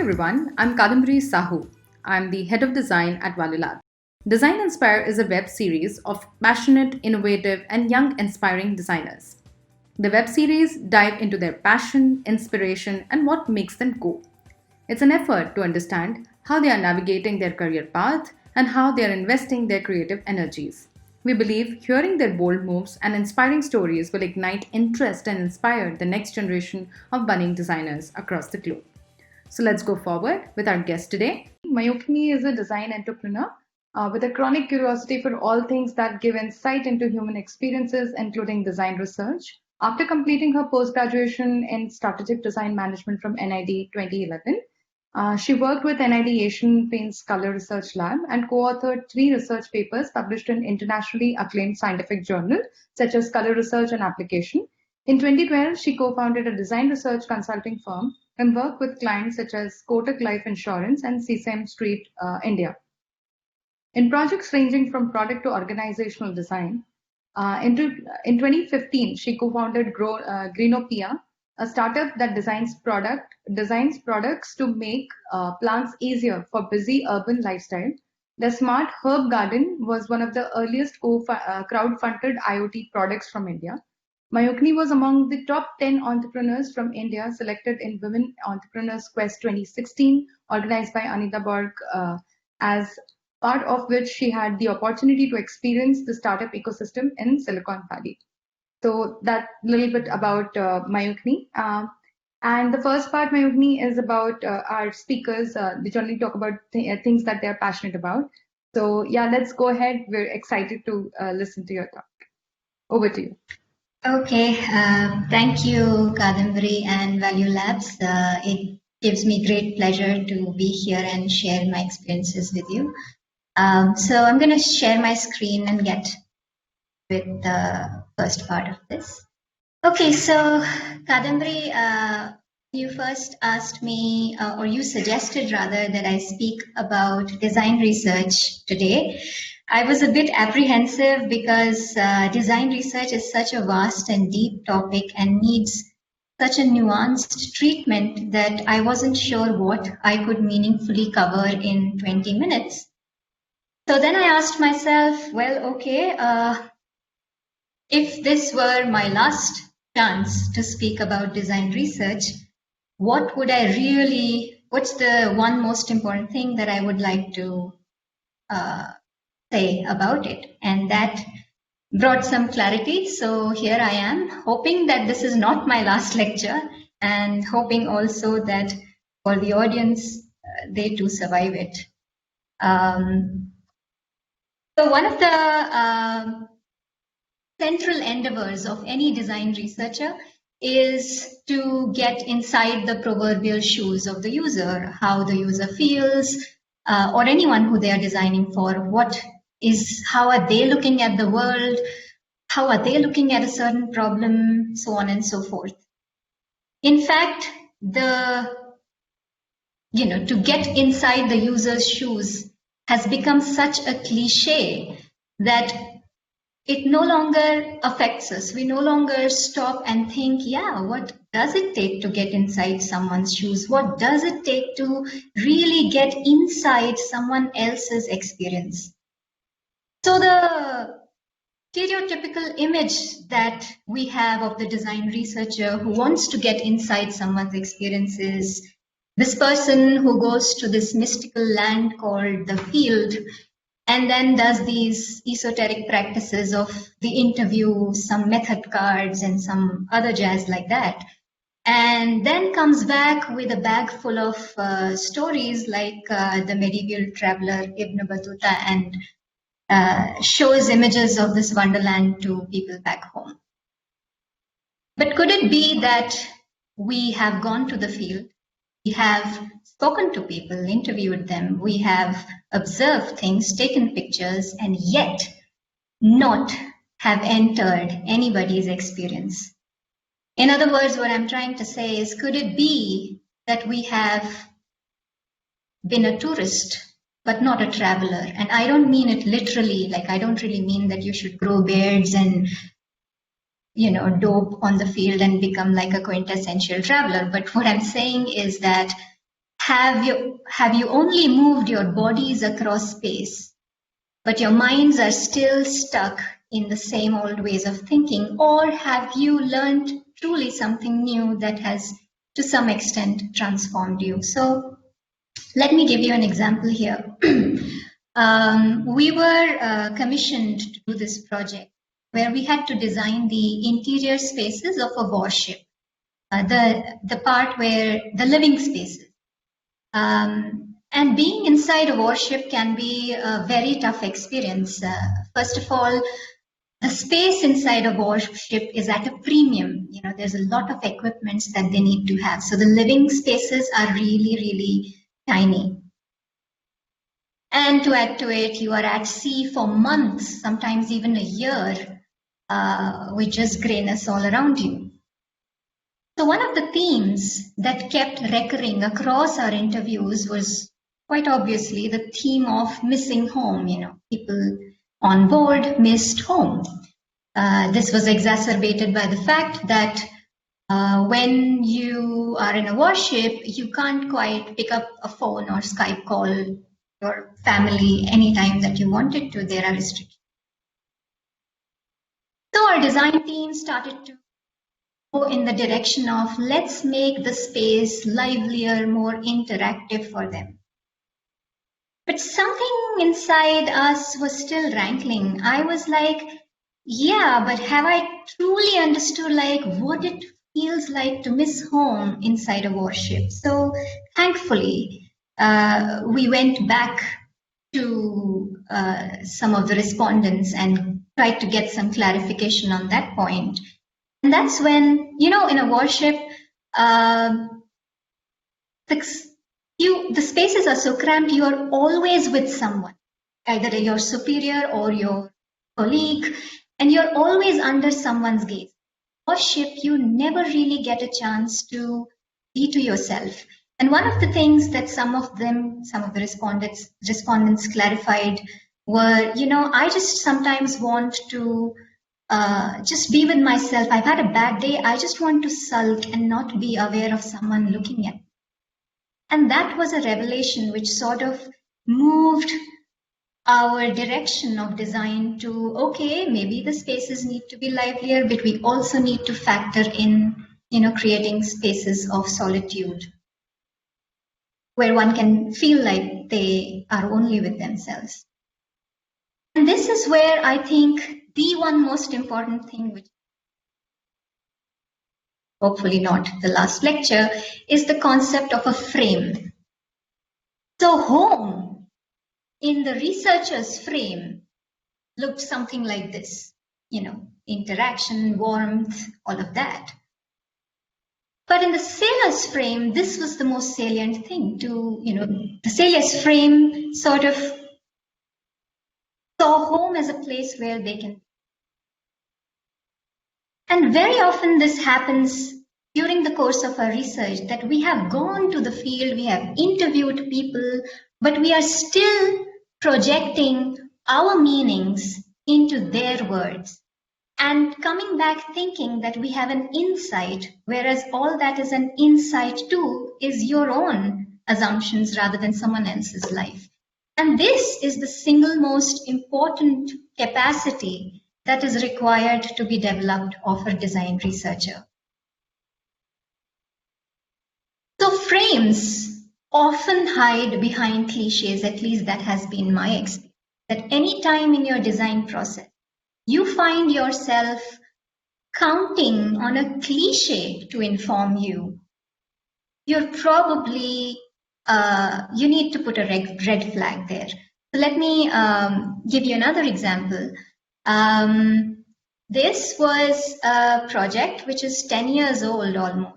everyone, I'm Kadambari Sahu. I'm the head of design at ValueLabs. Design Inspire is a web series of passionate, innovative, and young inspiring designers. The web series dive into their passion, inspiration, and what makes them go. It's an effort to understand how they are navigating their career path and how they are investing their creative energies. We believe hearing their bold moves and inspiring stories will ignite interest and inspire the next generation of budding designers across the globe. So let's go forward with our guest today. Mayukhini is a design entrepreneur with a chronic curiosity for all things that give insight into human experiences, including design research. After completing her post-graduation in strategic design management from NID 2011, she worked with NID Asian Paints Color Research Lab and co-authored 3 research papers published in internationally acclaimed scientific journals such as Color Research and Application. In 2012, she co-founded a design research consulting firm and worked with clients such as Kotak Life Insurance and Sesame Street, India. In projects ranging from product to organizational design, in 2015, she co-founded Greenopia, a startup that designs products to make plants easier for busy urban lifestyle. The Smart Herb Garden was one of the earliest crowd-funded IoT products from India. Mayukhini was among the top 10 entrepreneurs from India selected in Women Entrepreneurs Quest 2016, organized by Anita Borg, as part of which she had the opportunity to experience the startup ecosystem in Silicon Valley. So that little bit about Mayukhini. And the first part, Mayukhini, is about our speakers. They generally talk about things that they're passionate about. So yeah, let's go ahead. We're excited to listen to your talk. Over to you. Okay, thank you, Kadambari and ValueLabs. It gives me great pleasure to be here and share my experiences with you. So I'm going to share my screen and get with the first part of this. Okay, so Kadambari, you first asked me, or you suggested rather, that I speak about design research today. I was a bit apprehensive because design research is such a vast and deep topic and needs such a nuanced treatment that I wasn't sure what I could meaningfully cover in 20 minutes. So then I asked myself, well, okay, if this were my last chance to speak about design research, what's the one most important thing that I would like to say about it? And that brought some clarity. So here I am, hoping that this is not my last lecture and hoping also that for the audience, they too survive it. So one of the central endeavors of any design researcher is to get inside the proverbial shoes of the user, how the user feels, or anyone who they are designing for. How are they looking at the world? How are they looking at a certain problem? So on and so forth. In fact, to get inside the user's shoes has become such a cliche that it no longer affects us. We no longer stop and think, yeah, what does it take to get inside someone's shoes? What does it take to really get inside someone else's experience? So the stereotypical image that we have of the design researcher who wants to get inside someone's experiences, this person who goes to this mystical land called the field and then does these esoteric practices of the interview, some method cards and some other jazz like that. And then comes back with a bag full of stories like the medieval traveler Ibn Battuta and shows images of this wonderland to people back home. But could it be that we have gone to the field, we have spoken to people, interviewed them, we have observed things, taken pictures, and yet not have entered anybody's experience? In other words, what I'm trying to say is, could it be that we have been a tourist, but not a traveler? And I don't mean it literally, like I don't really mean that you should grow beards and dope on the field and become like a quintessential traveler. But what I'm saying is that Have you only moved your bodies across space, but your minds are still stuck in the same old ways of thinking? Or have you learned truly something new that has, to some extent, transformed you? So let me give you an example here. We were commissioned to do this project where we had to design the interior spaces of a warship, the part where the living spaces. And being inside a warship can be a very tough experience. First of all, the space inside a warship is at a premium. You know, there's a lot of equipments that they need to have. So the living spaces are really, really tiny. And to add to it, you are at sea for months, sometimes even a year, with just grayness all around you. So one of the themes that kept recurring across our interviews was quite obviously the theme of missing home. You know, people on board missed home. This was exacerbated by the fact that when you are in a warship, you can't quite pick up a phone or Skype call your family anytime that you wanted to. There are restrictions. So our design team started to go in the direction of let's make the space livelier, more interactive for them. But something inside us was still rankling. I was like, yeah, but have I truly understood like what it feels like to miss home inside a warship? So thankfully, we went back to some of the respondents and tried to get some clarification on that point. And that's when, you know, in a warship, the spaces are so cramped, you are always with someone, either your superior or your colleague, and you're always under someone's gaze. Warship, you never really get a chance to be to yourself. And one of the things that some of the respondents clarified were, you know, I just sometimes want to just be with myself. I've had a bad day. I just want to sulk and not be aware of someone looking at me. And that was a revelation which sort of moved our direction of design to, okay, maybe the spaces need to be livelier, but we also need to factor in, you know, creating spaces of solitude where one can feel like they are only with themselves. And this is where I think the one most important thing, which hopefully not the last lecture, is the concept of a frame. So home in the researcher's frame looked something like this, you know, interaction, warmth, all of that. But in the sailor's frame, this was the most salient thing to, you know, the sailor's frame sort of saw home as a place where they can. And very often this happens during the course of our research, that we have gone to the field, we have interviewed people, but we are still projecting our meanings into their words and coming back thinking that we have an insight, whereas all that is an insight too is your own assumptions rather than someone else's life. And this is the single most important capacity that is required to be developed of a design researcher. So frames often hide behind cliches, at least that has been my experience, that any time in your design process, you find yourself counting on a cliche to inform you, you're probably, you need to put a red flag there. So let me give you another example. This was a project which is 10 years old almost.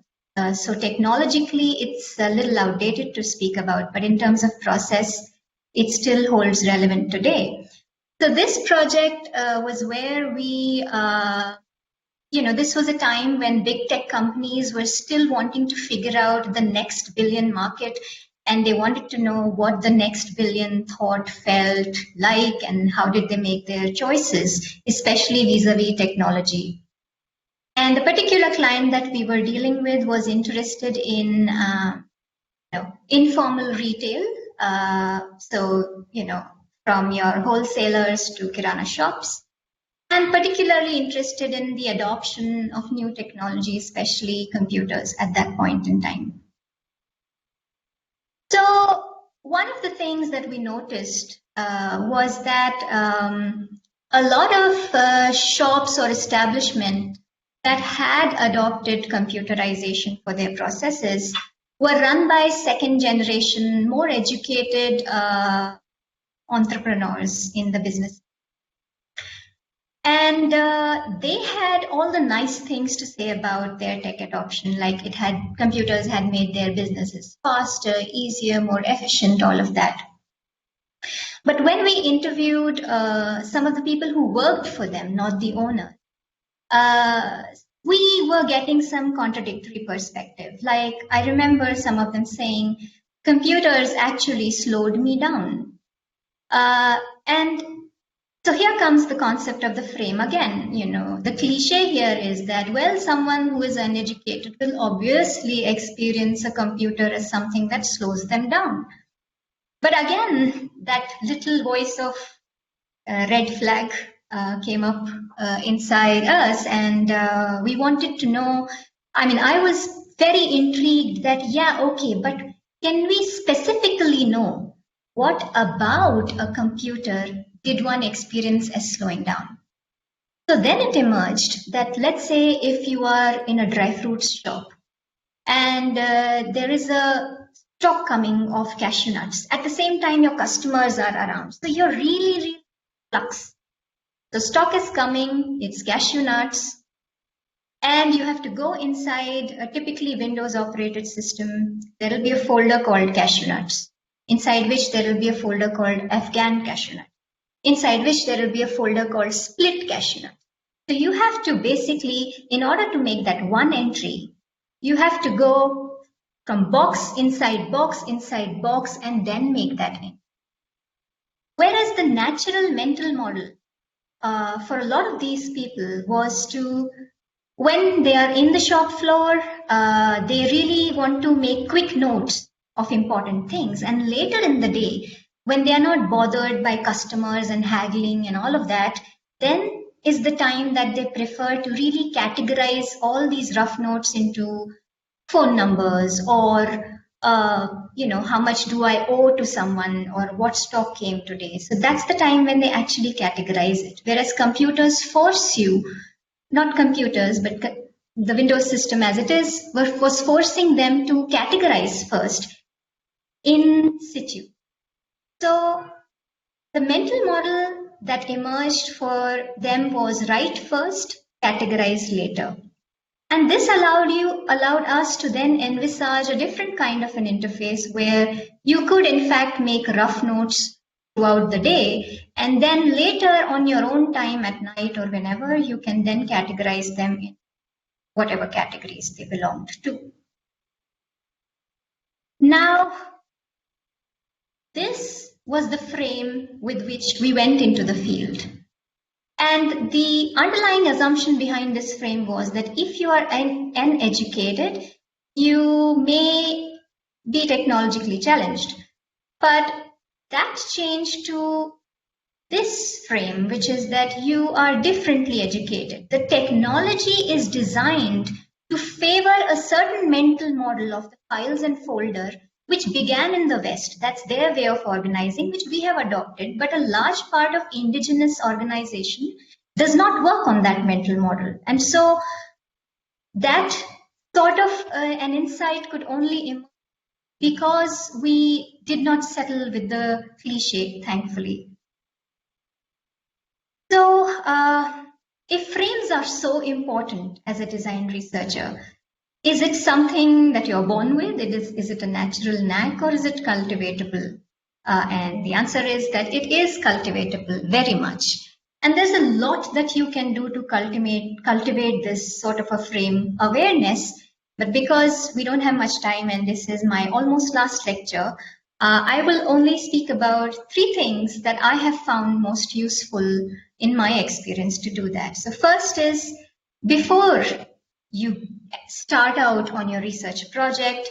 So technologically, it's a little outdated to speak about, but in terms of process, it still holds relevant today. So this project was where we, you know, this was a time when big tech companies were still wanting to figure out the next billion market, and they wanted to know what the next billion thought, felt like, and how did they make their choices, especially vis-a-vis technology. And the particular client that we were dealing with was interested in informal retail. So, from your wholesalers to kirana shops. I'm particularly interested in the adoption of new technology, especially computers at that point in time. So one of the things that we noticed was that a lot of shops or establishments that had adopted computerization for their processes were run by second generation, more educated entrepreneurs in the business. And they had all the nice things to say about their tech adoption, like computers had made their businesses faster, easier, more efficient, all of that. But when we interviewed some of the people who worked for them, not the owner, we were getting some contradictory perspective. Like I remember some of them saying, computers actually slowed me down. And so here comes the concept of the frame again. The cliche here is that, well, someone who is uneducated will obviously experience a computer as something that slows them down. But again, that little voice of red flag came up inside us, and we wanted to know. I was very intrigued that, yeah, okay, but can we specifically know what about a computer did one experience as slowing down? So then it emerged that, let's say if you are in a dry fruits shop and there is a stock coming of cashew nuts. At the same time, your customers are around. So you're really, really flux. The stock is coming, it's cashew nuts, and you have to go inside a typically Windows operated system. There will be a folder called cashew nuts, inside which there will be a folder called Afghan cashew nuts, inside which there will be a folder called split cashew nuts. So you have to basically, in order to make that one entry, you have to go from box inside box, and then make that entry. Whereas the natural mental model for a lot of these people was to, when they are in the shop floor, they really want to make quick notes of important things. And later in the day, when they are not bothered by customers and haggling and all of that, then is the time that they prefer to really categorize all these rough notes into phone numbers or how much do I owe to someone or what stock came today. So that's the time when they actually categorize it. Whereas computers force you, not computers, but the Windows system as it is, was forcing them to categorize first in situ. So the mental model that emerged for them was write first, categorize later. And this allowed us to then envisage a different kind of an interface where you could in fact make rough notes throughout the day, and then later on your own time at night or whenever, you can then categorize them in whatever categories they belonged to. Now, this was the frame with which we went into the field. And the underlying assumption behind this frame was that if you are uneducated, you may be technologically challenged. But that changed to this frame, which is that you are differently educated. The technology is designed to favor a certain mental model of the files and folder, which began in the West. That's their way of organizing, which we have adopted. But a large part of indigenous organization does not work on that mental model. And so that sort of an insight could only emerge because we did not settle with the cliche, thankfully. So if frames are so important as a design researcher, is it something that you're born with? Is it a natural knack or is it cultivatable? And the answer is that it is cultivatable very much. And there's a lot that you can do to cultivate this sort of a frame awareness. But because we don't have much time and this is my almost last lecture, I will only speak about 3 things that I have found most useful in my experience to do that. So first is, before you start out on your research project,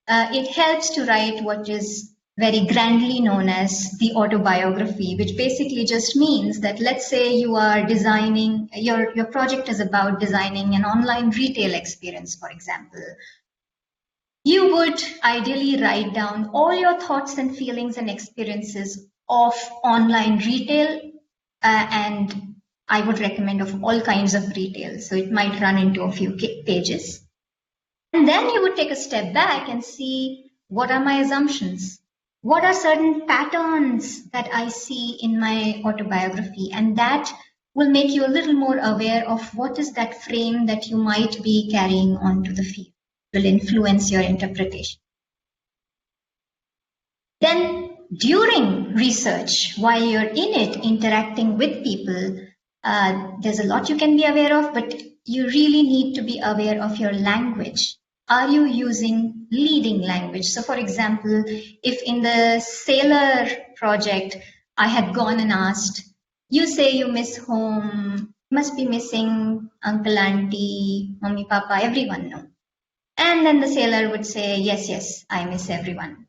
it helps to write what is very grandly known as the autobiography, which basically just means that, let's say you are designing, your project is about designing an online retail experience, for example. You would ideally write down all your thoughts and feelings and experiences of online retail, and I would recommend of all kinds of retail. So it might run into a few pages. And then you would take a step back and see, what are my assumptions? What are certain patterns that I see in my autobiography? And that will make you a little more aware of what is that frame that you might be carrying onto the field. It will influence your interpretation. Then during research, while you're in it, interacting with people, there's a lot you can be aware of, but you really need to be aware of your language. Are you using leading language? So for example, if in the sailor project, I had gone and asked, you say you miss home, must be missing uncle, auntie, mommy, papa, everyone, no? And then the sailor would say, yes, yes, I miss everyone.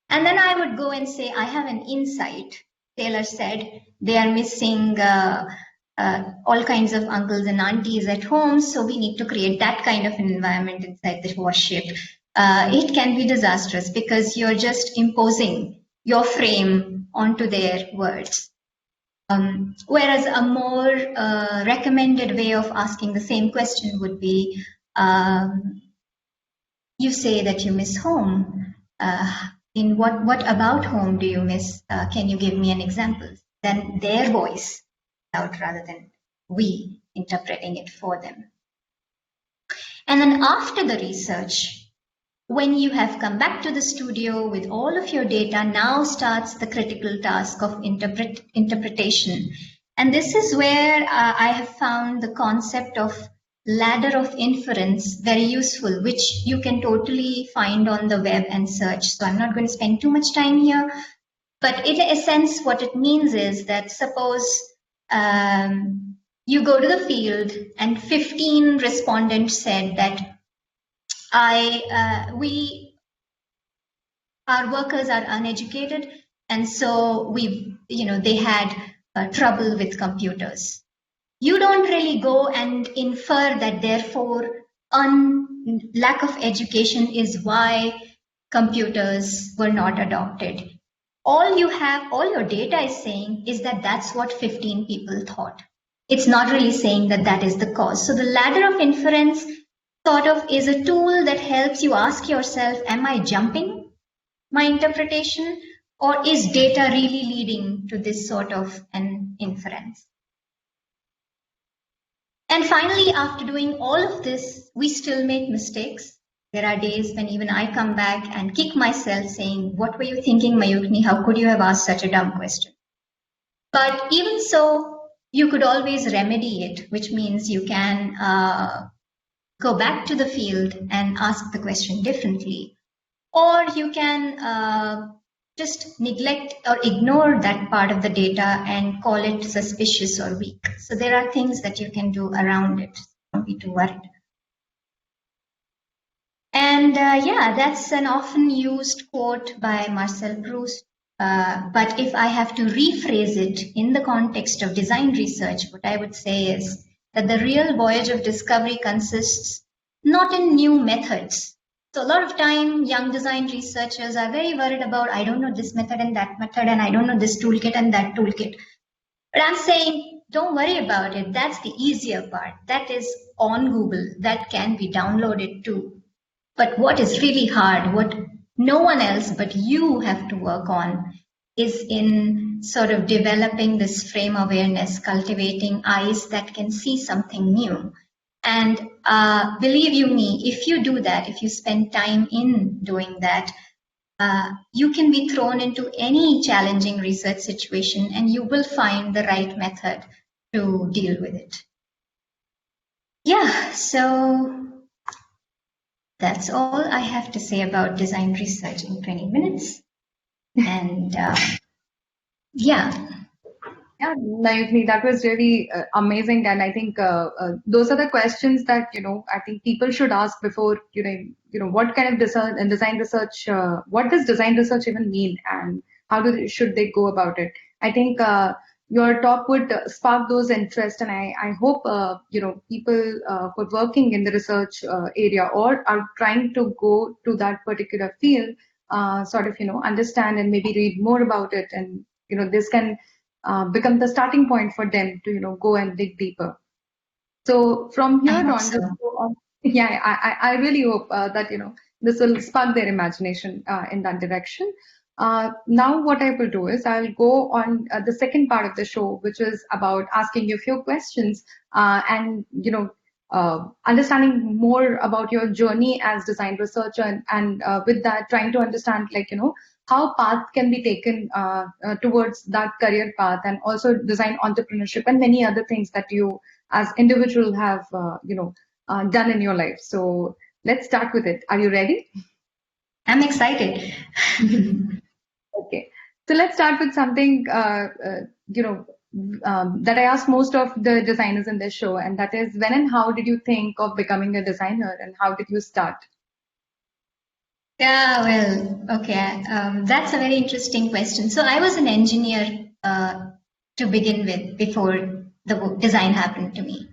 And then I would go and say, I have an insight. Taylor said, they are missing all kinds of uncles and aunties at home, so we need to create that kind of an environment inside the warship. It can be disastrous because you're just imposing your frame onto their words. Whereas a more recommended way of asking the same question would be, you say that you miss home. In what about home do you miss? Can you give me an example? Then their voice out rather than we interpreting it for them. And then after the research, when you have come back to the studio with all of your data, now starts the critical task of interpretation. And this is where I have found the concept of ladder of inference very useful, which you can totally find on the web and search. So I'm not going to spend too much time here, but in a sense, what it means is that suppose you go to the field and 15 respondents said that our workers are uneducated, and so they had trouble with computers. You don't really go and infer that therefore lack of education is why computers were not adopted. All your data is saying is that that's what 15 people thought. It's not really saying that that is the cause. So the ladder of inference sort of is a tool that helps you ask yourself, am I jumping my interpretation, or is data really leading to this sort of an inference? And finally, after doing all of this, we still make mistakes. There are days when even I come back and kick myself saying, what were you thinking, Mayukhini? How could you have asked such a dumb question? But even so, you could always remedy it, which means you can go back to the field and ask the question differently. Or you can just neglect or ignore that part of the data and call it suspicious or weak. So there are things that you can do around it. Don't be too worried. And yeah, that's an often used quote by Marcel Proust. But if I have to rephrase it in the context of design research, what I would say is that the real voyage of discovery consists not in new methods. So a lot of time, young design researchers are very worried about, I don't know this method and that method, and I don't know this toolkit and that toolkit. But I'm saying, don't worry about it. That's the easier part. That is on Google. That can be downloaded too. But what is really hard, what no one else but you have to work on, is in sort of developing this frame awareness, cultivating eyes that can see something new. And believe you me, if you do that, if you spend time in doing that, you can be thrown into any challenging research situation and you will find the right method to deal with it. Yeah, so that's all I have to say about design research in 20 minutes. And yeah. Yeah, Mayukhini, that was really amazing, and I think those are the questions that I think people should ask before what kind of design and design research, what does design research even mean, and how should they go about it? I think your talk would spark those interests, and I hope people who are working in the research area or are trying to go to that particular field sort of understand and maybe read more about it, and this can become the starting point for them to go and dig deeper. So from I here hope on, so. just go on. Yeah, I really hope that this will spark their imagination in that direction. Now, what I will do is I'll go on the second part of the show, which is about asking you a few questions and understanding more about your journey as design researcher, and with that, trying to understand how path can be taken towards that career path, and also design entrepreneurship and many other things that you as individual have done in your life. So let's start with it. Are you ready? I'm excited. Okay. So let's start with something that I ask most of the designers in this show, and that is when and how did you think of becoming a designer, and how did you start? Yeah, well, okay. That's a very interesting question. So I was an engineer to begin with before the design happened to me.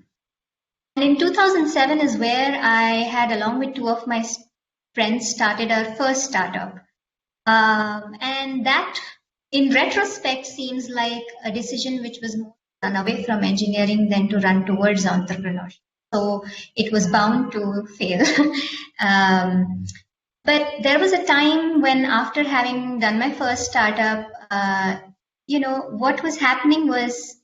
And in 2007 is where I had, along with two of my friends, started our first startup. And that, in retrospect, seems like a decision which was more to run away from engineering than to run towards entrepreneurship. So it was bound to fail. um, but there was a time when, after having done my first startup, what was happening was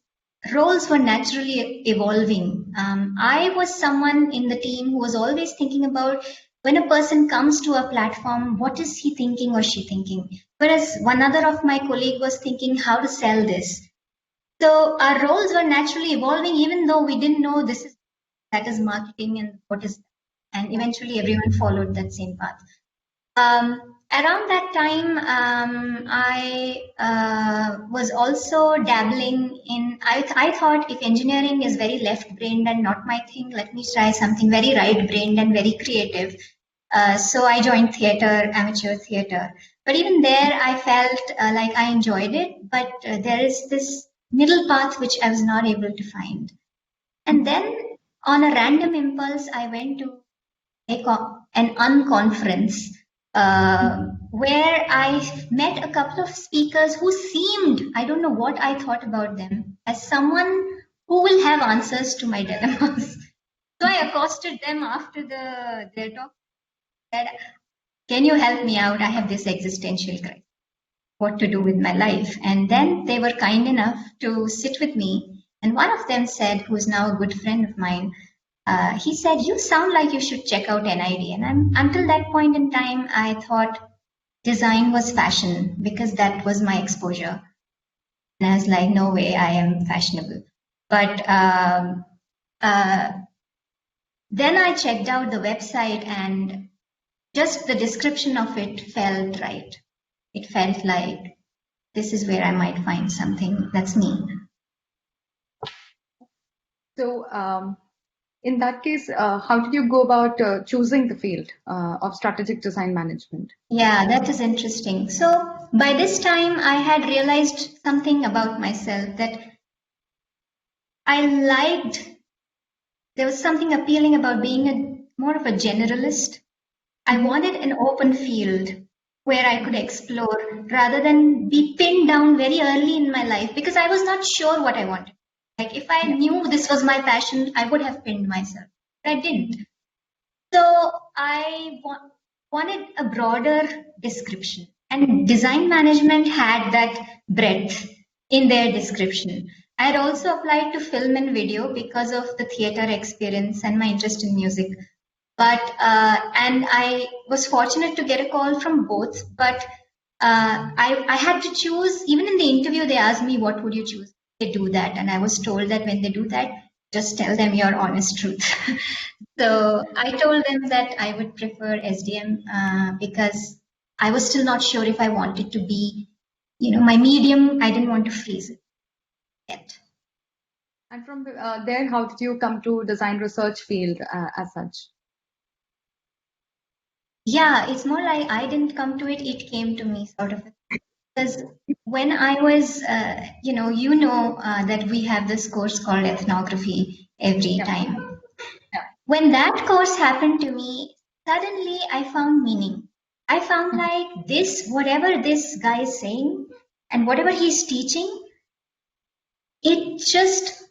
roles were naturally evolving. I was someone in the team who was always thinking about, when a person comes to a platform, what is he thinking or she thinking? Whereas one other of my colleague was thinking how to sell this. So our roles were naturally evolving, even though we didn't know that is marketing and what is, and eventually everyone followed that same path. Around that time, I was also dabbling in. I thought, if engineering is very left-brained and not my thing, let me try something very right-brained and very creative. So I joined theater, amateur theater. But even there, I felt like I enjoyed it, but there is this middle path which I was not able to find. And then, on a random impulse, I went to an unconference where I met a couple of speakers who seemed, I don't know what I thought about them, as someone who will have answers to my dilemmas. So I accosted them after their talk, said, "Can you help me out? I have this existential crisis, what to do with my life." And then they were kind enough to sit with me. And one of them said, who is now a good friend of mine, he said, "You sound like you should check out NID." And until that point in time, I thought design was fashion because that was my exposure. And I was like, no way, I am fashionable. But uh, then I checked out the website, and just the description of it felt right. It felt like this is where I might find something that's me. So in that case, how did you go about choosing the field of strategic design management? Yeah, that is interesting. So by this time, I had realized something about myself, that I liked, there was something appealing about being more of a generalist. I wanted an open field where I could explore rather than be pinned down very early in my life, because I was not sure what I wanted. Like, if I Yeah. knew this was my passion, I would have pinned myself. But I didn't. So I wanted a broader description, and design management had that breadth in their description. I had also applied to film and video because of the theater experience and my interest in music. But and I was fortunate to get a call from both. But I had to choose. Even in the interview, they asked me, "What would you choose?" They do that, and I was told that when they do that, just tell them your honest truth. So I told them that I would prefer SDM because I was still not sure if I wanted to be, my medium. I didn't want to freeze it. yet. And from there, how did you come to design research field as such? Yeah, it's more like I didn't come to it, it came to me, sort of. Because when I was, that we have this course called ethnography every Yeah. time. Yeah. When that course happened to me, suddenly I found meaning. I found like this, whatever this guy is saying and whatever he's teaching, it just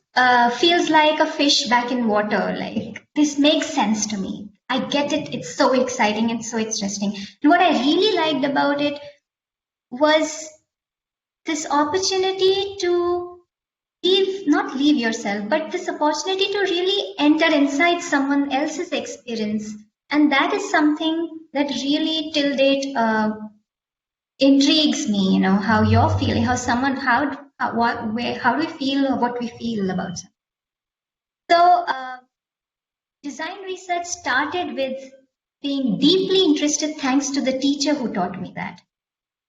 feels like a fish back in water. Like this makes sense to me. I get it. It's so exciting and so interesting. And what I really liked about it was this opportunity to not leave yourself, but this opportunity to really enter inside someone else's experience. And that is something that really till date intrigues me, how you're feeling, how do we feel or what we feel about something. So, design research started with being deeply interested thanks to the teacher who taught me that.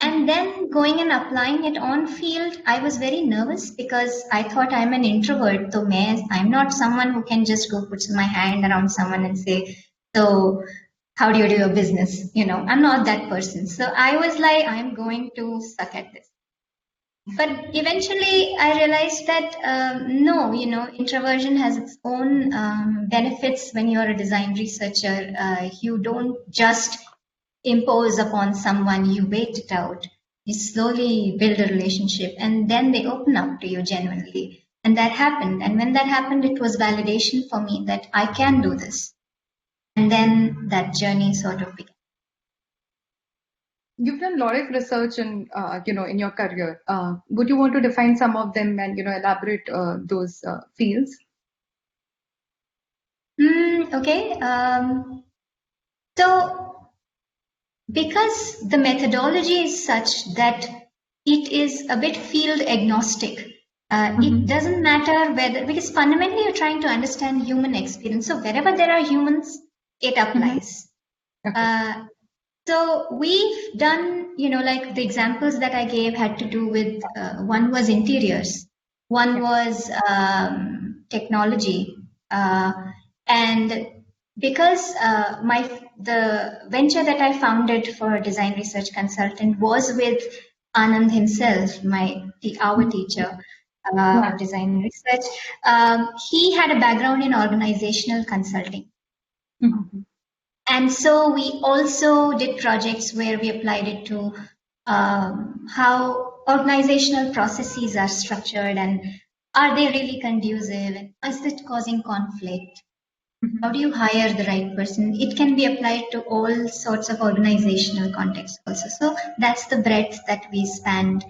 And then going and applying it on field, I was very nervous because I thought I'm an introvert. So I'm not someone who can just go put my hand around someone and say, so how do you do your business? I'm not that person. So I was like, I'm going to suck at this. But eventually I realized that no, introversion has its own benefits when you're a design researcher. You don't just impose upon someone, you wait it out. You slowly build a relationship and then they open up to you genuinely. And that happened. And when that happened, it was validation for me that I can do this. And then that journey sort of began. You've done a lot of research in your career. Would you want to define some of them and elaborate those fields? Okay. So because the methodology is such that it is a bit field agnostic. It doesn't matter whether, because fundamentally you're trying to understand human experience. So wherever there are humans, it applies. Okay. So we've done, like the examples that I gave had to do with one was interiors, one was technology, and because the venture that I founded for design research consultant was with Anand himself, our teacher of design research. He had a background in organizational consulting. And so we also did projects where we applied it to how organizational processes are structured and are they really conducive and is it causing conflict? How do you hire the right person? It can be applied to all sorts of organizational contexts also. So that's the breadth that we spanned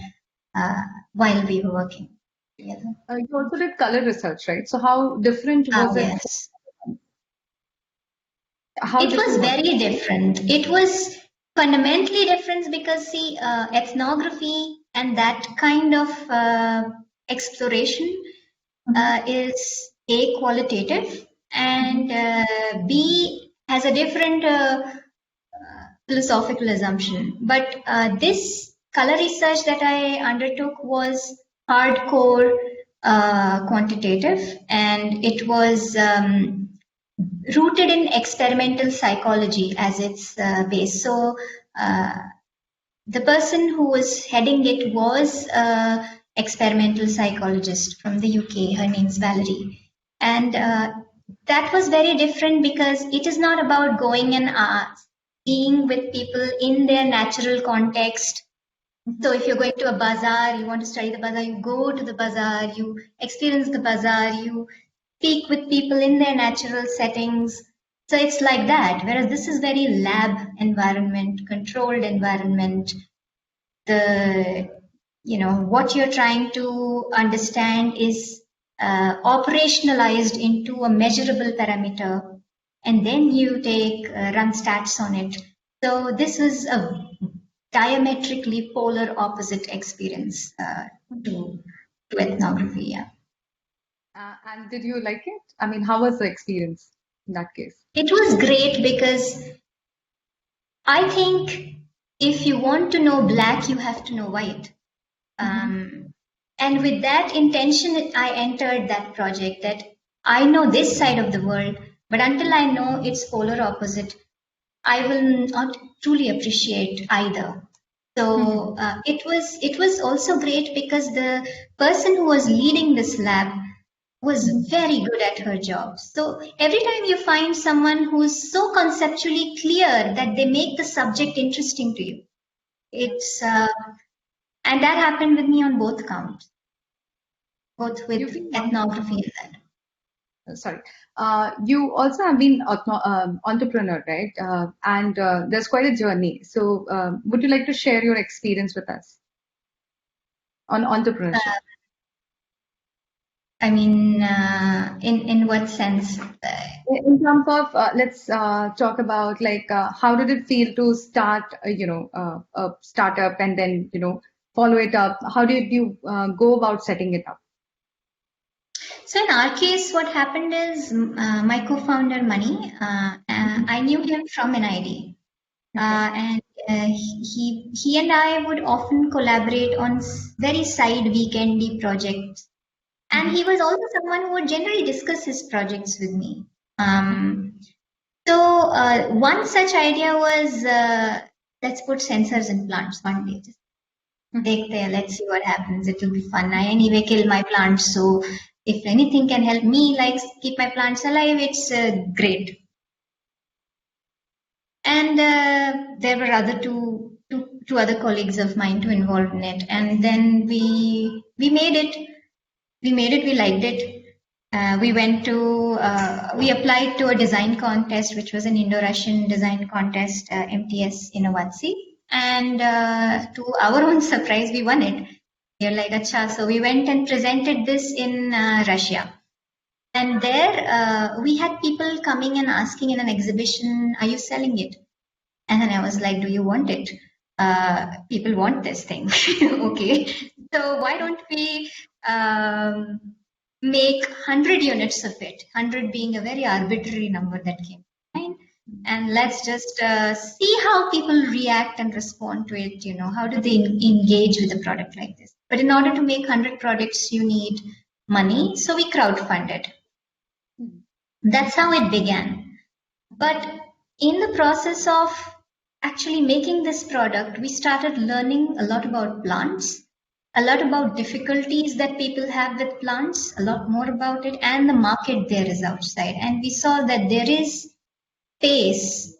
while we were working together. You also did color research, right? So how different was it? Yes. How It did was you work? very different. It was fundamentally different because, see, ethnography and that kind of exploration is A, qualitative, and B, has a different philosophical assumption. But this color research that I undertook was hardcore quantitative, and it was rooted in experimental psychology as its base. So the person who was heading it was an experimental psychologist from the UK. Her name's Valerie. And that was very different because it is not about going and being with people in their natural context. So if you're going to a bazaar, you want to study the bazaar, you go to the bazaar, you experience the bazaar, you speak with people in their natural settings. So it's like that. Whereas this is very lab environment, controlled environment. What you're trying to understand is operationalized into a measurable parameter, and then you run stats on it. So this is a diametrically polar opposite experience to ethnography. Yeah. And did you like it? I mean, how was the experience in that case? It was great because I think if you want to know black, you have to know white. And with that intention, I entered that project, that I know this side of the world, but until I know its polar opposite, I will not truly appreciate either. So it was also great because the person who was leading this lab was very good at her job. So every time you find someone who's so conceptually clear that they make the subject interesting to you, it's and that happened with me on both counts, both You with feel ethnography and that. sorry. You also have been entrepreneur, right? And there's quite a journey. So, would you like to share your experience with us on entrepreneurship? I mean, in what sense? In terms of, let's talk about like how did it feel to start, a startup and then follow it up? How did you go about setting it up? So in our case, what happened is my co-founder Mani, I knew him from NID, Okay. and he and I would often collaborate on very side weekendy projects. And he was also someone who would generally discuss his projects with me. So one such idea was let's put sensors in plants one day. Just take there, let's see what happens. It will be fun. I anyway kill my plants, so if anything can help me, like keep my plants alive, it's great. And there were two other colleagues of mine too involved in it. And then we made it. We made it. We liked it. We applied to a design contest, which was an Indo-Russian design contest, MTS in Avatsi. And to our own surprise, we won it. They're like, acha. So we went and presented this in Russia. And there we had people coming and asking in an exhibition, are you selling it? And then I was like, do you want it? People want this thing. Okay. So why don't we make 100 units of it, 100 being a very arbitrary number that came to mind. And let's just see how people react and respond to it. How do they engage with a product like this? But in order to make 100 products, you need money. So we crowdfunded. That's how it began. But in the process of actually making this product, we started learning a lot about plants, a lot about difficulties that people have with plants, a lot more about it, and the market there is outside. And we saw that there is space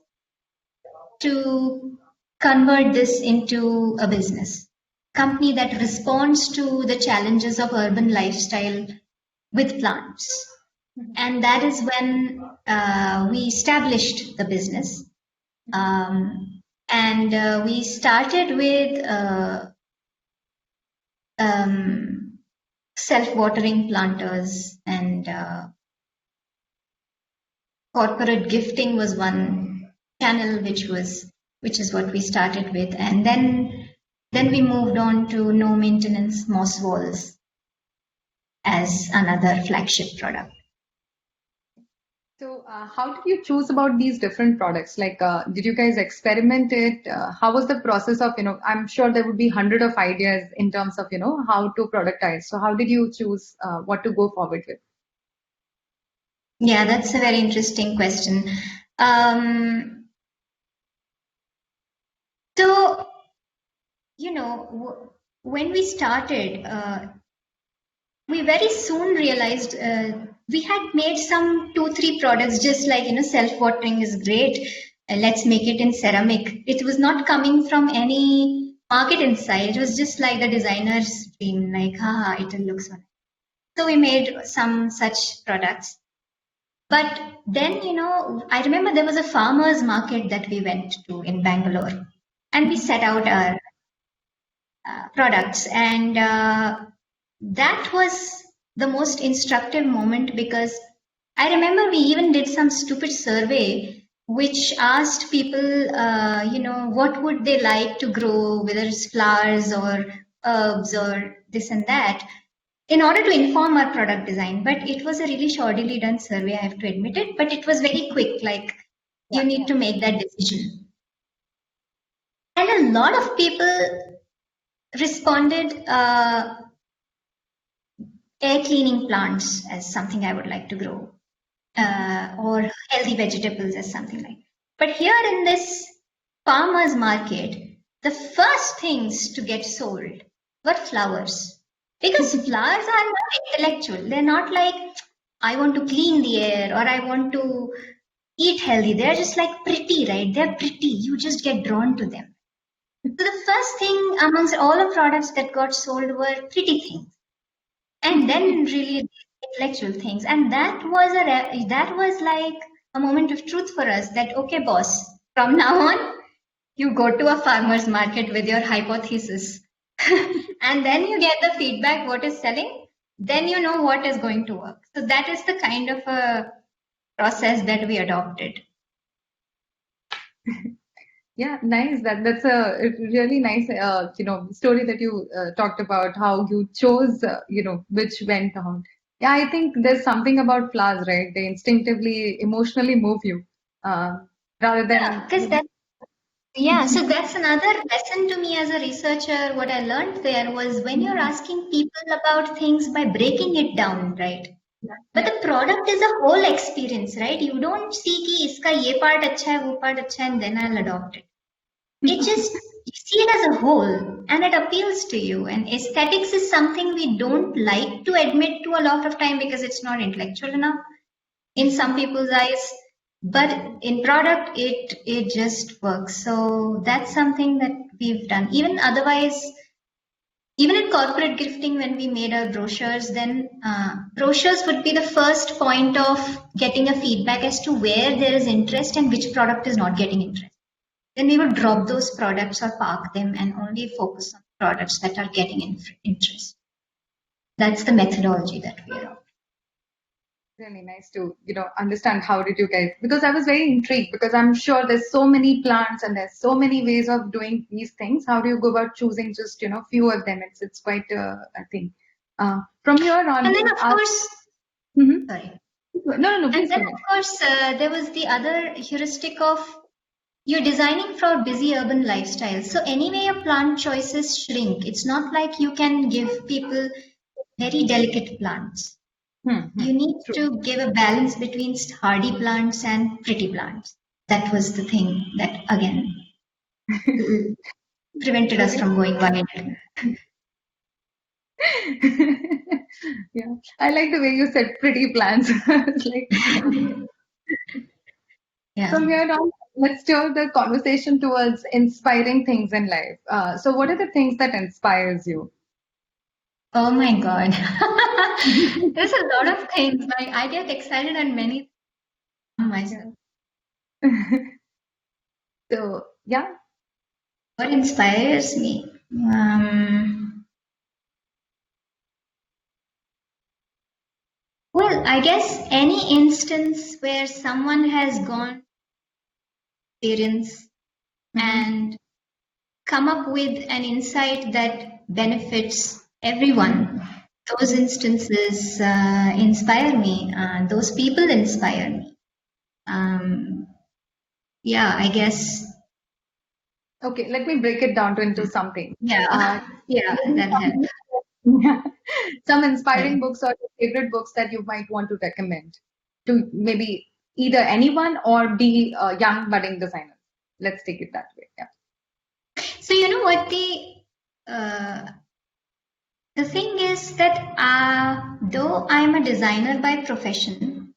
to convert this into a business company that responds to the challenges of urban lifestyle with plants. And that is when we established the business. And we started with self-watering planters, and corporate gifting was one channel, which is what we started with. And then we moved on to no maintenance moss walls as another flagship product. So, how did you choose about these different products? Like, did you guys experiment it? How was the process of, I'm sure there would be hundred of ideas in terms of, how to productize. So, how did you choose what to go forward with? Yeah, that's a very interesting question. So, when we started, we very soon realized we had made some 2-3 products, just like self-watering is great, let's make it in ceramic. It was not coming from any market insight. It was just like the designer's dream, like it will look so nice. So we made some such products. But then I remember there was a farmer's market that we went to in Bangalore, and we set out our products. And that was the most instructive moment, because I remember we even did some stupid survey which asked people, what would they like to grow, whether it's flowers or herbs or this and that, in order to inform our product design. But it was a really shoddily done survey, I have to admit it, but it was very quick, like you need to make that decision. And a lot of people responded air cleaning plants as something I would like to grow, or healthy vegetables as something like. But here in this farmers market, the first things to get sold were flowers. Because flowers are not intellectual. They're not like, I want to clean the air or I want to eat healthy. They're just like pretty, right? They're pretty. You just get drawn to them. So the first thing amongst all the products that got sold were pretty things, and then really intellectual things. And that was like a moment of truth for us. That okay, boss, from now on, you go to a farmer's market with your hypothesis, and then you get the feedback what is selling. Then you know what is going to work. So that is the kind of a process that we adopted. Yeah, nice. That's a really nice, story that you talked about how you chose, which went on. Yeah, I think there's something about flowers, right? They instinctively, emotionally move you, uh, rather Yeah, than, because that. Yeah, so that's another lesson to me as a researcher. What I learned there was when you're asking people about things by breaking it down, right? yeah, But yeah. the product is a whole experience, right? You don't see कि इसका ये part अच्छा है, वो part अच्छा है, and then I'll adopt it. It just, you see it as a whole and it appeals to you. And aesthetics is something we don't like to admit to a lot of time because it's not intellectual enough in some people's eyes. But in product, it just works. So that's something that we've done. Even otherwise, even in corporate gifting, when we made our brochures, then brochures would be the first point of getting a feedback as to where there is interest and which product is not getting interest. Then we would drop those products or park them and only focus on products that are getting interest. That's the methodology that we are on. Really nice to, understand how did you guys, because I was very intrigued because I'm sure there's so many plants and there's so many ways of doing these things. How do you go about choosing just, few of them? It's quite, I think. From here on, And then, of course, Mhm. sorry. No, And please then, go ahead. of course, there was the other heuristic of you're designing for busy urban lifestyles. So anyway, your plant choices shrink. It's not like you can give people very delicate plants. You need True. to give a balance between hardy plants and pretty plants. That was the thing that, again, prevented us from going wide. Yeah, I like the way you said pretty plants. It's like, Yeah. from here on, let's steer the conversation towards inspiring things in life. So what are the things that inspires you? Oh my God. There's a lot of things. Like I get excited on many myself. So yeah, What inspires me? Well, I guess any instance where someone has gone experience and come up with an insight that benefits everyone. Those instances inspire me. Those people inspire me. Yeah, I guess. okay, let me break it down into something. Yeah, yeah, that helps. Some Yeah. inspiring books or favorite books that you might want to recommend to maybe either anyone or be a young budding designer. Let's take it that way. Yeah. So you know what the thing is that though I'm a designer by profession,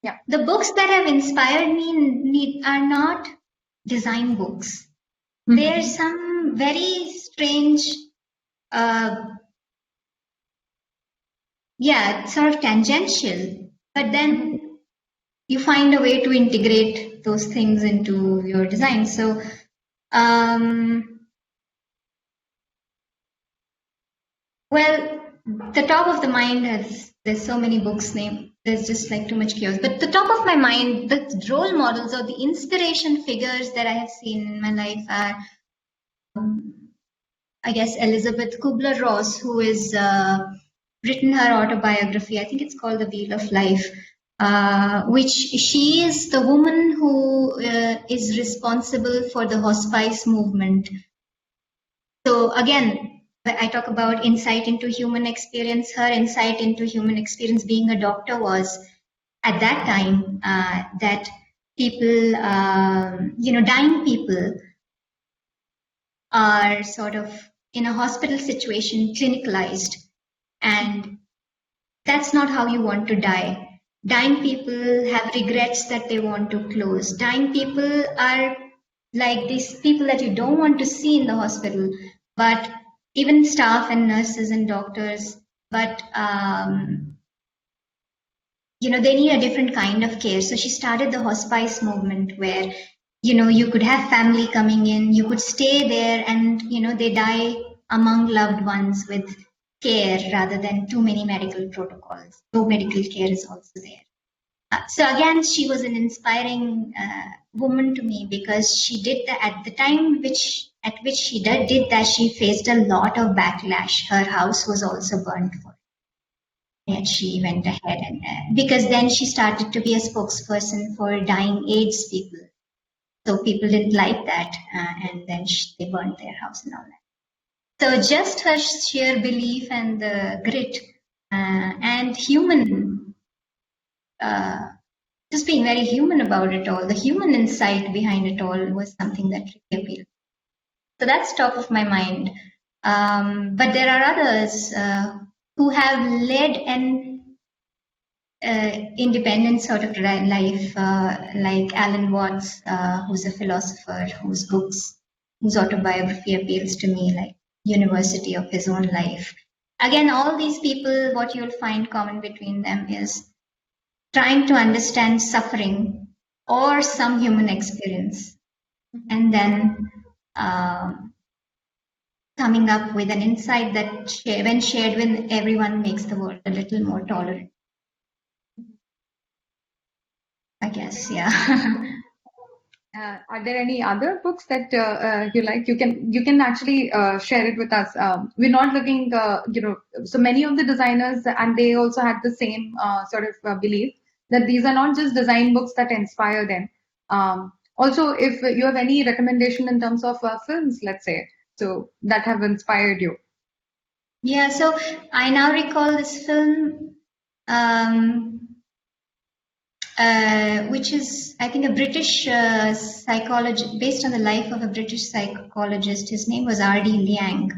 Yeah. the books that have inspired me are not design books. There's some very strange, sort of tangential, but then you find a way to integrate those things into your design. So, well, the top of the mind there's so many books named. There's just like too much chaos. But the top of my mind, the role models or the inspiration figures that I have seen in my life are, I guess, Elizabeth Kubler-Ross, who is written her autobiography. I think it's called The Wheel of Life, which she is the woman who is responsible for the hospice movement. So again, I talk about insight into human experience. Her insight into human experience being a doctor was at that time that people, dying people are sort of in a hospital situation clinicalized, and that's not how you want to die. Dying people have regrets that they want to close. Dying people are like these people that you don't want to see in the hospital, but even staff and nurses and doctors, but they need a different kind of care. So she started the hospice movement where, you could have family coming in, you could stay there, and, they die among loved ones with care rather than too many medical protocols. So medical care is also there. So again, she was an inspiring woman to me because she did that at the time at which she did that. She faced a lot of backlash. Her house was also burned for. Yet she went ahead and because then she started to be a spokesperson for dying AIDS people. So people didn't like that, and then they burned their house and all that. So just her sheer belief and the grit and human, just being very human about it all, the human insight behind it all was something that really appealed. So that's top of my mind. But there are others who have led an independent sort of life, like Alan Watts, who's a philosopher, whose autobiography appeals to me, like University of his own life. Again, all these people, what you'll find common between them is trying to understand suffering or some human experience, and then coming up with an insight that, when shared with everyone, makes the world a little more tolerant. I guess, yeah. Are there any other books that you like? You can actually share it with us. We're not looking, so many of the designers, and they also had the same sort of belief that these are not just design books that inspire them. Also, if you have any recommendation in terms of films, let's say, so that have inspired you. Yeah, so I now recall this film, which is, I think, a British psychologist, based on the life of a British psychologist. His name was R.D. Liang.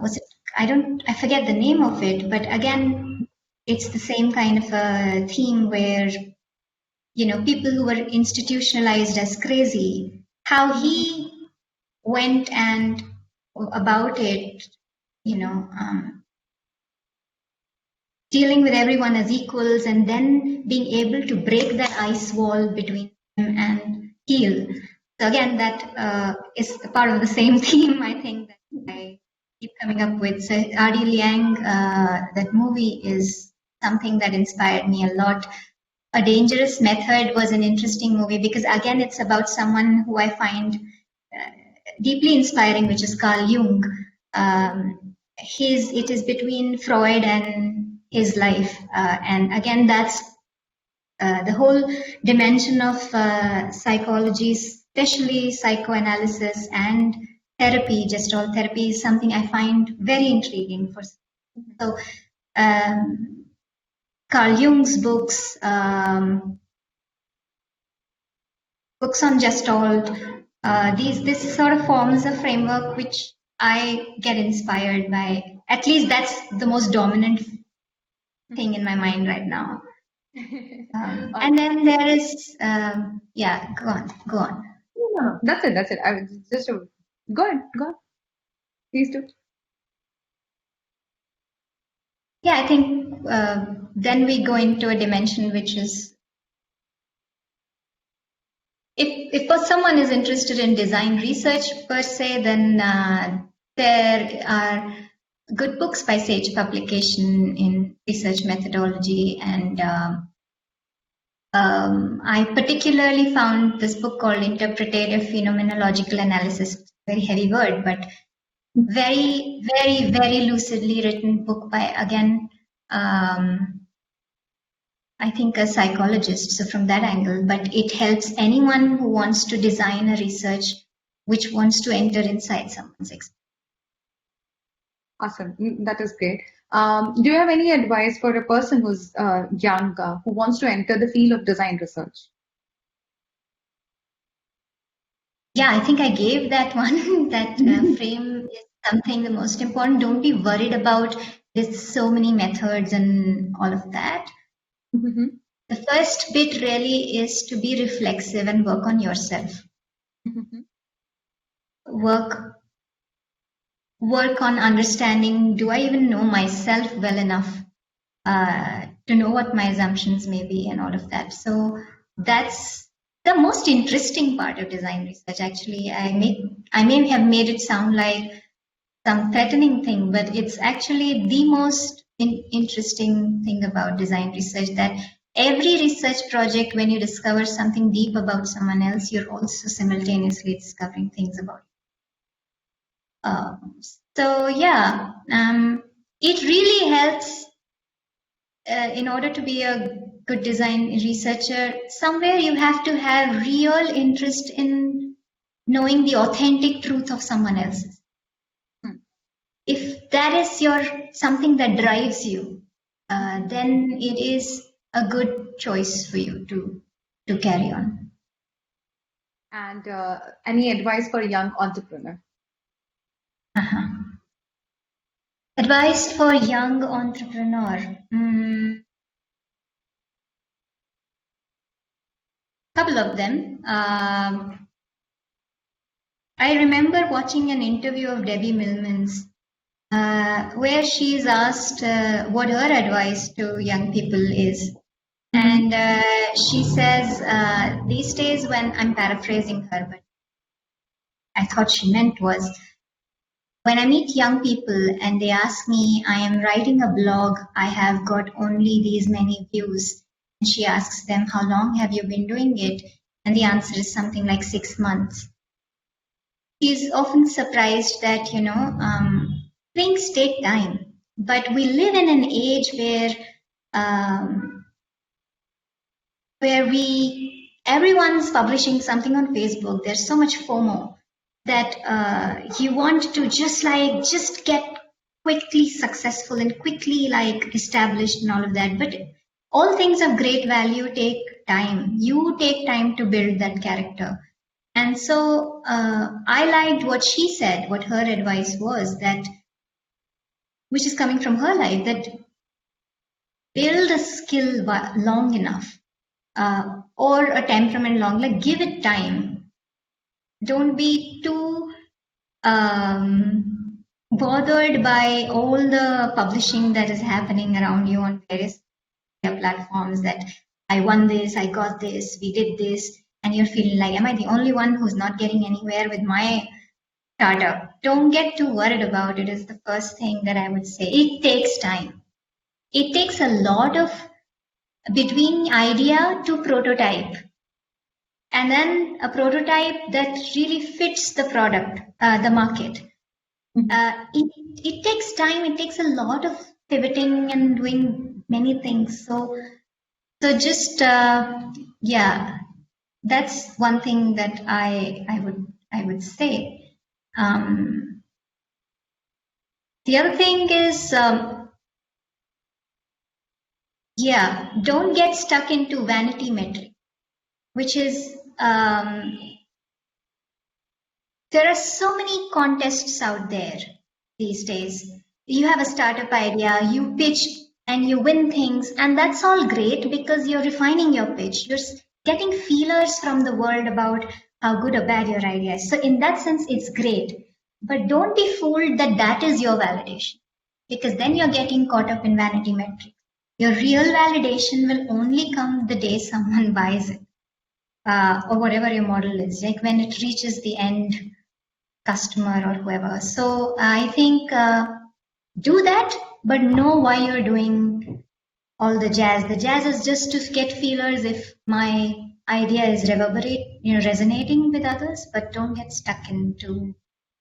Was it? I forget the name of it, but again, it's the same kind of a theme where, people who were institutionalized as crazy, how he went and about it, dealing with everyone as equals, and then being able to break that ice wall between them and heal. So again, that is a part of the same theme, I think, that I keep coming up with. So R.D. Liang, that movie is something that inspired me a lot. A Dangerous Method was an interesting movie because, again, it's about someone who I find deeply inspiring, which is Carl Jung. It is between Freud and his life, and again, that's the whole dimension of psychology, especially psychoanalysis and therapy. Gestalt therapy is something I find very intriguing. So Carl Jung's books, books on Gestalt, this sort of forms a framework which I get inspired by. At least that's the most dominant thing in my mind right now. And then there is, yeah, go on. No, that's it. I was just go ahead. Please do. Yeah, I think then we go into a dimension which is, if someone is interested in design research per se, then there are good books by Sage Publication in research methodology, and I particularly found this book called Interpretative Phenomenological Analysis. Very heavy word, but very, very, very lucidly written book by, again, I think a psychologist. So from that angle, but it helps anyone who wants to design a research which wants to enter inside someone's experience. Awesome. That is great. Do you have any advice for a person who's young, who wants to enter the field of design research? Yeah, I think I gave that one. That frame is something the most important. Don't be worried about there's so many methods and all of that. Mm-hmm. The first bit really is to be reflexive and work on yourself. Mm-hmm. Work on understanding, do I even know myself well enough to know what my assumptions may be and all of that. So that's the most interesting part of design research. Actually, I may have made it sound like some threatening thing, but it's actually the most interesting thing about design research, that every research project, when you discover something deep about someone else, you're also simultaneously discovering things about you. So yeah, it really helps in order to be a good design researcher. Somewhere you have to have real interest in knowing the authentic truth of someone else's. If that is your something that drives you, then it is a good choice for you to carry on. And any advice for a young entrepreneur? Uh-huh. Advice for young entrepreneur. Couple of them. I remember watching an interview of Debbie Millman's where she's asked what her advice to young people is. And she says, these days, when I'm paraphrasing her, but I thought she meant was, when I meet young people and they ask me, I am writing a blog, I have got only these many views. And she asks them, how long have you been doing it? And the answer is something like 6 months. She's often surprised that, things take time. But we live in an age where everyone's publishing something on Facebook. There's so much FOMO that you want to just get quickly successful and quickly established and all of that. But all things of great value take time. You take time to build that character. And so I liked what she said, what her advice was, that, which is coming from her life, that build a skill long enough or a temperament long, give it time. Don't be too bothered by all the publishing that is happening around you on various platforms, that I won this, I got this, we did this, and you're feeling like, am I the only one who's not getting anywhere with my startup? Don't get too worried about it, is the first thing that I would say. It takes time. It takes a lot of between idea to prototype, and then a prototype that really fits the product, the market. It takes time. It takes a lot of pivoting and doing many things. So just that's one thing that I would say. The other thing is, don't get stuck into vanity metric, which is there are so many contests out there these days. You have a startup idea, you pitch and you win things, and that's all great because you're refining your pitch. You're getting feelers from the world about how good or bad your idea is. So in that sense, it's great. But don't be fooled that that is your validation, because then you're getting caught up in vanity metrics. Your real validation will only come the day someone buys it, or whatever your model is, like when it reaches the end customer or whoever. So I think do that, but know why you're doing all the jazz. The jazz is just to get feelers if my idea is resonating with others, but don't get stuck into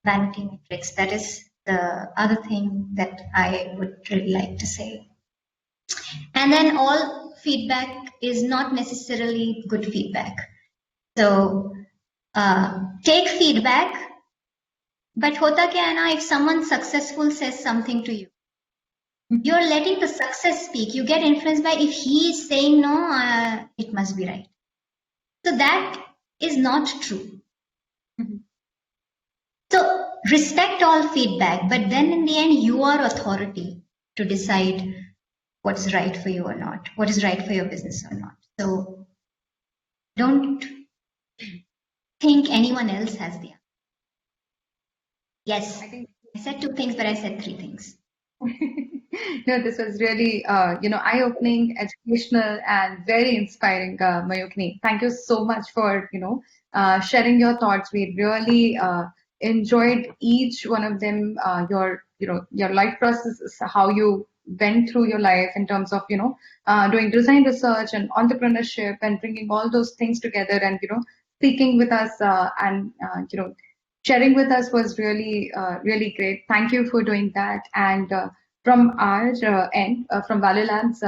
vanity metrics. That is the other thing that I would really like to say. And then all feedback is not necessarily good feedback. So take feedback, But hota kya hai na, if someone successful says something to you, you're letting the success speak. You get influenced by, if he is saying no, it must be right. So that is not true. So respect all feedback, but then in the end, you are authority to decide what's right for you or not, what is right for your business or not. So don't think anyone else has the answer. Yes, I said 2 things, but I said 3 things. No, this was really, eye-opening, educational, and very inspiring, Mayukhini. Thank you so much for, sharing your thoughts. We really enjoyed each one of them. Your life process, how you went through your life in terms of, doing design research and entrepreneurship and bringing all those things together and, speaking with us and sharing with us was really, really great. Thank you for doing that. And from our end, from Value Labs,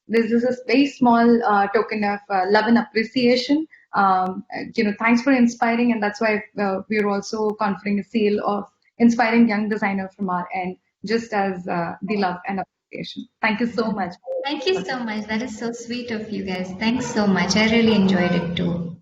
this is a very small token of love and appreciation. Thanks for inspiring, and that's why we're also conferring a seal of inspiring young designer from our end, just as the love and appreciation. Thank you so much. Thank you so much. That is so sweet of you guys. Thanks so much. I really enjoyed it too.